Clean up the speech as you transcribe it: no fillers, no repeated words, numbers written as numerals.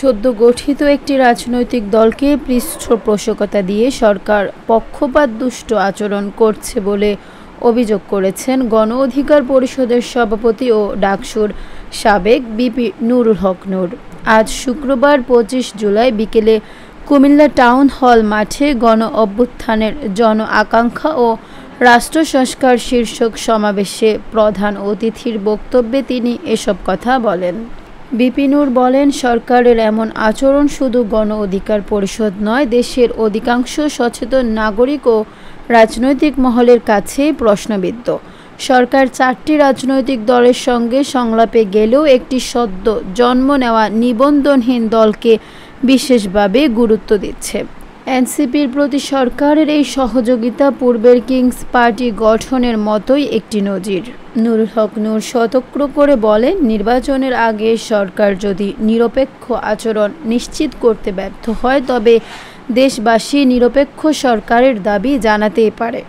সদ্য গঠিত একটি রাজনৈতিক দলকে পৃষ্ঠপোষকতা দিয়ে সরকার পক্ষপাতদুষ্ট আচরণ করছে বলে অভিযোগ করেছেন গণ অধিকার পরিষদের সভাপতি ও ডাকসুর সাবেক বিপি নুরুল হক নূর। আজ শুক্রবার ২৫ জুলাই বিকেলে কুমিল্লা টাউন হল মাঠে গণ অভ্যুত্থানের জন আকাঙ্ক্ষা ও রাষ্ট্র সংস্কার শীর্ষক সমাবেশে প্রধান অতিথির বক্তব্যে তিনি এসব কথা বলেন। বিপি নূর বলেন, সরকারের এমন আচরণ শুধু গণ অধিকার পরিষদ নয়, দেশের অধিকাংশ সচেতন নাগরিক ও রাজনৈতিক মহলের কাছে প্রশ্নবিদ্ধ। সরকার ৪টি রাজনৈতিক দলের সঙ্গে সংলাপে গেলেও একটি সদ্য জন্ম নেওয়া নিবন্ধনহীন দলকে বিশেষভাবে গুরুত্ব দিচ্ছে। এনসিপির প্রতি সরকারের এই সহযোগিতা পূর্বের কিংস পার্টি গঠনের মতোই একটি নজির। নুরুল হক নূর সতর্ক করে বলেন, নির্বাচনের আগে সরকার যদি নিরপেক্ষ আচরণ নিশ্চিত করতে ব্যর্থ হয় তবে দেশবাসী নিরপেক্ষ সরকারের দাবি জানাতেই পারে।